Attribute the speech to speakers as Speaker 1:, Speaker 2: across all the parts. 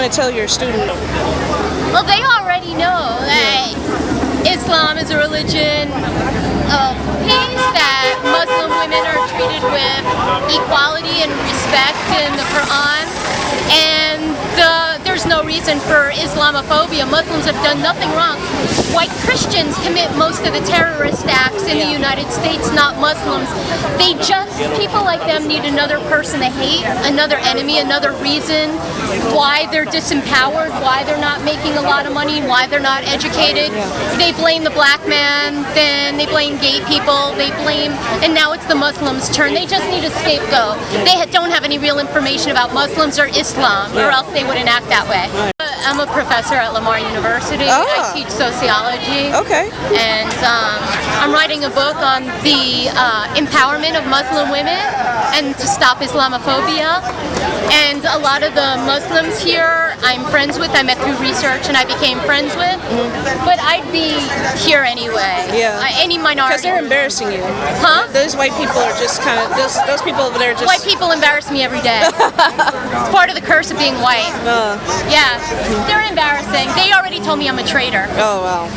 Speaker 1: want to tell your student?
Speaker 2: Well, they already know that Islam is a religion of peace, that Muslim women are treated with equality and respect in the Quran, and there's no reason for Islamophobia. Muslims have done nothing wrong. White Christians commit most of the terrorist acts in the United States, not Muslims. People like them need another person to hate, another enemy, another reason why they're disempowered, why they're not making a lot of money, why they're not educated. They blame the black man, then they blame gay people, and now it's the Muslims' turn. They just need a scapegoat. They don't have any real information about Muslims or Islam, or else they wouldn't act that way. I'm a professor at Lamar University. I teach sociology.
Speaker 1: Okay.
Speaker 2: And I'm writing a book on the empowerment of Muslim women and to stop Islamophobia. And a lot of the Muslims here I'm friends with, I met through research and I became friends with. But I'd be here anyway.
Speaker 1: Yeah.
Speaker 2: Any minority.
Speaker 1: Because they're embarrassing you.
Speaker 2: Huh?
Speaker 1: Those white people are just kind of, those people over there just...
Speaker 2: White people embarrass me every day. It's part of the curse of being white. Yeah. They're embarrassing. They already told me I'm a traitor.
Speaker 1: Oh, wow.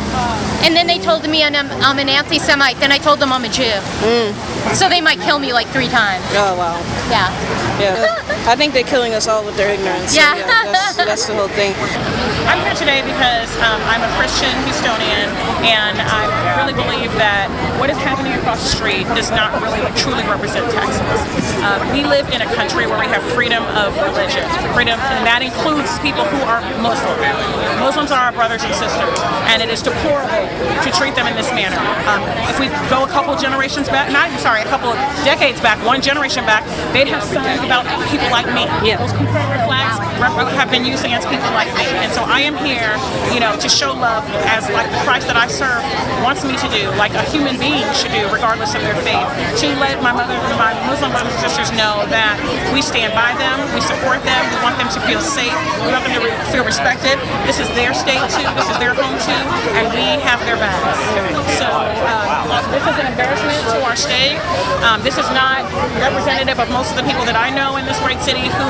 Speaker 2: And then they told me I'm an anti-Semite. Then I told them I'm a Jew. So they might kill me like 3 times.
Speaker 1: Oh, wow.
Speaker 2: Yeah.
Speaker 1: Yeah. I think they're killing us all with their ignorance.
Speaker 2: Yeah.
Speaker 1: So that's the whole thing.
Speaker 3: I'm here today because I'm a Christian Houstonian, and I really believe that what is happening across the street does not really truly represent Texas. We live in a country where we have freedom of religion, and that includes people who are Muslim. Muslims are our brothers and sisters, and it is deplorable to treat them in this manner. If we go a couple generations back, a couple of decades back, one generation back, they'd have signs about people like me.
Speaker 1: Yeah.
Speaker 3: Those Confederate flags have been used against people like me, and so I am here, to show love as like the Christ that I serve wants me to do, like a human being should do, regardless of their faith. To let my Muslim brothers and sisters know that we stand by them, we support them, we want them to feel safe, we want them to feel respected. This is their state too, this is their home too, and we have their backs. So this is an embarrassment to our state. This is not representative of most of the people that I know in this great city who,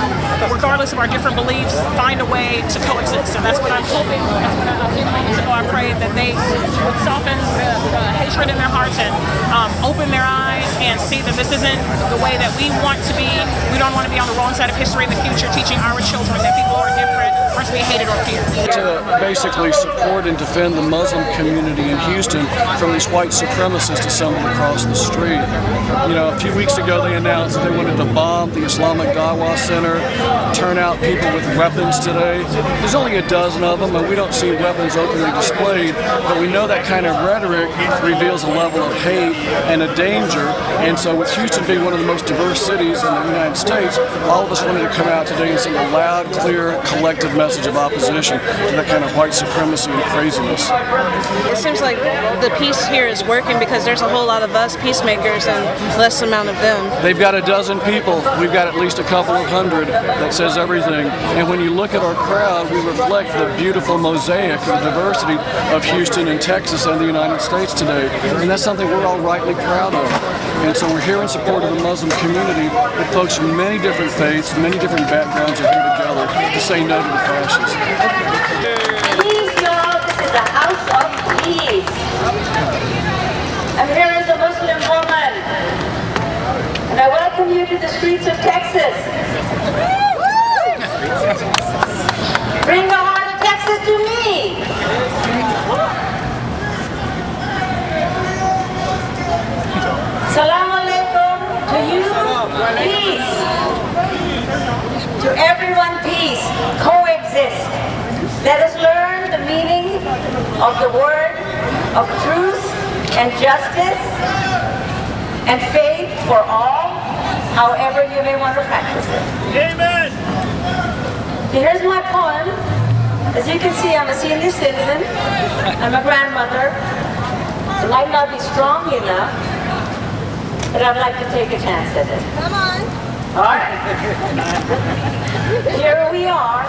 Speaker 3: regardless of our different beliefs, find a way to coexist. And that's what I'm hoping. That's what a few moments ago I prayed that they would soften the hatred in their hearts and open their eyes and see that this isn't the way that we want to be. We don't want to be on the wrong side of history in the future, teaching our children that people who are different aren't to be hated or feared.
Speaker 4: To basically support and defend the Muslim community in Houston from these white supremacists assembled across the street. A few weeks ago they announced that they wanted to bomb the Islamic Da'wah Center, turn out people with weapons today. There's only a dozen of them, and we don't see weapons openly displayed, but we know that kind of rhetoric reveals a level of hate and a danger. And so with Houston being one of the most diverse cities in the United States, all of us wanted to come out today and send a loud, clear, collective message of opposition to that kind of white supremacy and craziness.
Speaker 1: It seems like the peace here is working because there's a whole lot of us peacemakers and less amount of them.
Speaker 4: They've got a dozen people. We've got at least a couple of hundred that says everything. And when you look at our crowd, we reflect the beautiful mosaic of the diversity of Houston and Texas and the United States today. And that's something we're all rightly proud of. And so we're here in support of the Muslim community, but folks from many different faiths, many different backgrounds are here together to say no to the fascists.
Speaker 5: Please know this is a house of peace. I'm here as a Muslim woman, and I welcome you to the streets of Texas. Bring the heart of Texas to me. Salam alaikum to you, peace. To everyone, peace. Coexist. Let us learn the meaning of the word of truth and justice and faith for all, however you may want to practice it.
Speaker 6: Amen.
Speaker 5: Here's my poem. As you can see, I'm a senior citizen. I'm a grandmother. I might not be strong enough, but I'd like to take a chance at it. Come on. All right. Here we are.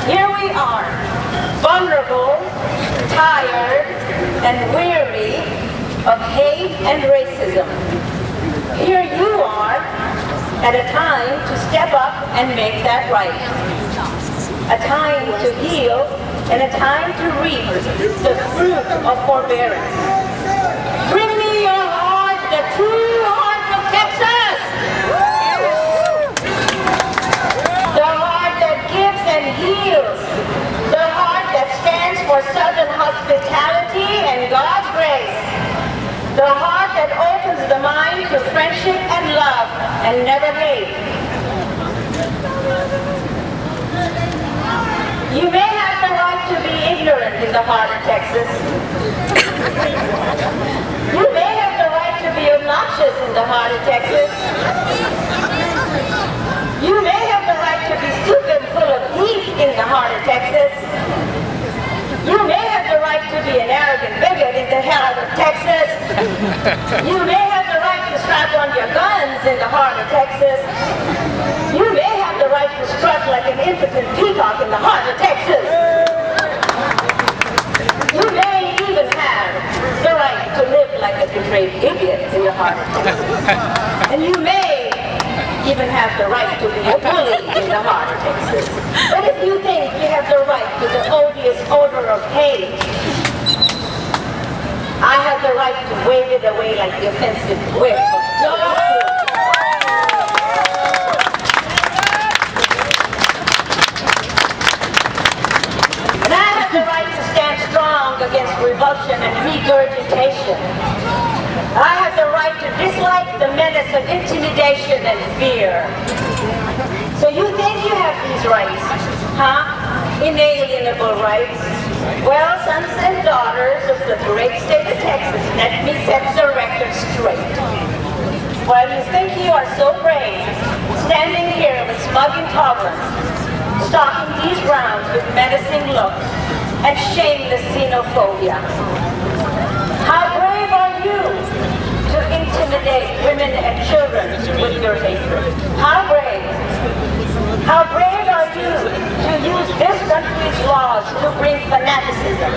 Speaker 5: Here we are. Vulnerable, tired, and weary of hate and racism. Here you are at a time to step up and make that right. a time to heal, and a time to reap the fruit of forbearance. Bring me your heart, the true heart of Texas! The heart that gives and heals. The heart that stands for Southern hospitality and God's grace. The heart that opens the mind to friendship and love and never hate. You may have the right to be ignorant in the heart of Texas. You may have the right to be obnoxious in the heart of Texas. You may have the right to be stupid, full of heat in the heart of Texas. You may have the right to be an arrogant bigot in the heart of Texas. You may have the right to strap on your guns in the heart of Texas. You may have the right to strut like an impotent peacock in the heart of Texas. You may even have the right to live like a betrayed idiot in your heart of Texas. And you may even have the right to be a bully in the heart of Texas. But if you think you have the right to the odious odor of hate, I have the right to wave it away like the offensive whiff of dog food. And I have the right to stand strong against revulsion and regurgitation. I have the right to dislike the menace of intimidation and fear. So you think you have these rights, huh? Inalienable rights? Well, sons and daughters of the great state of Texas, let me set the record straight. While you think you are so brave, standing here with smug intolerance, stalking these grounds with menacing looks and shameless xenophobia, how brave are you to intimidate women and children with your hatred? How brave? How brave are you to use this country's laws to bring fanaticism?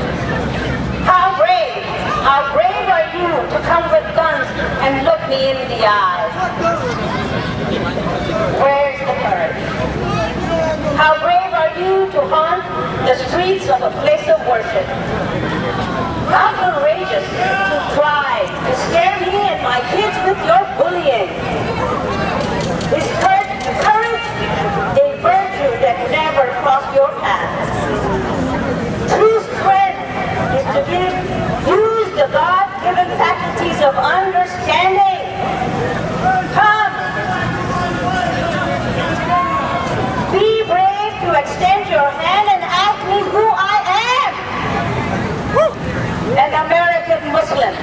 Speaker 5: How brave? How brave are you to come with guns and look me in the eye? Where's the courage? How brave are you to haunt the streets of a place of worship? How courageous to try to scare me and my kids with your bullying? Is courage a virtue that never crossed your path? True strength is to use the God-given faculties of understanding. Come. Be brave to extend your hand and ask me who I am. An American Muslim.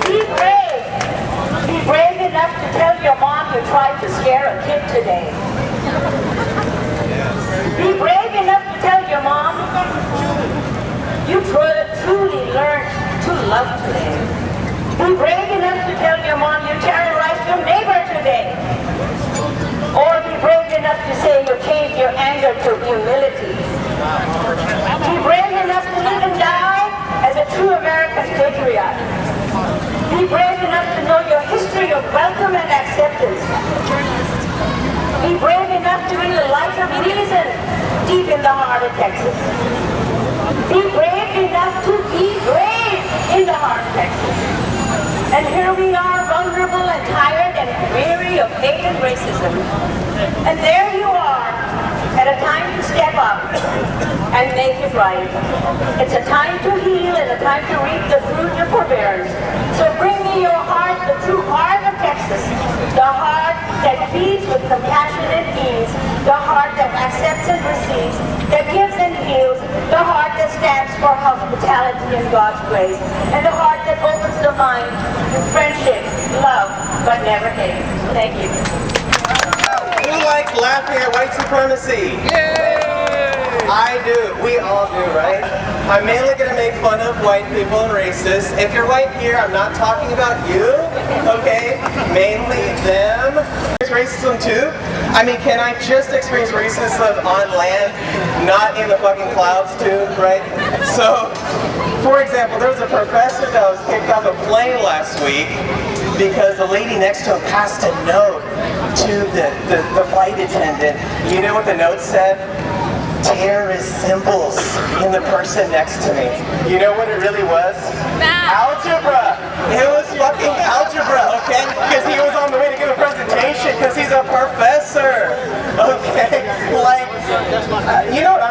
Speaker 5: Be brave. Be brave enough to tell your mom you tried to scare a kid today. Be brave enough to tell your mom you truly learned to love today. Be brave enough to tell your mom you terrorized your neighbor today. Or be brave enough to say you changed your anger to humility. Be brave enough to live and die as a true American patriot. Be brave enough to know your history of welcome and acceptance. Be brave enough to be the light of reason deep in the heart of Texas. Be brave enough to be brave in the heart of Texas. And here we are, vulnerable and tired and weary of hate and racism. And there you are, at a time to step up and make it right. It's a time to heal and a time to reap the fruit of forbearance. So bring me your heart, the true heart of Texas, the heart that beats with compassionate ease, the heart that accepts and receives, that gives and heals, the heart that stands for hospitality and God's grace, and the heart that opens the mind to friendship, love, but never hate. Thank you.
Speaker 6: Who likes laughing at white supremacy? Yay! I do. We all do, right? I'm mainly going to make fun of white people and racists. If you're white here, I'm not talking about you, okay? Mainly them. There's racism too. I mean, can I just experience racism on land, not in the fucking clouds too, right? So, for example, there was a professor that was kicked off a plane last week because the lady next to him passed a note to the flight attendant. You know what the note said? Terrorist symbols in the person next to me. You know what it really was? Algebra! It was fucking algebra, okay? Because he was on the way to give a presentation because he's a professor, okay? Like, you know what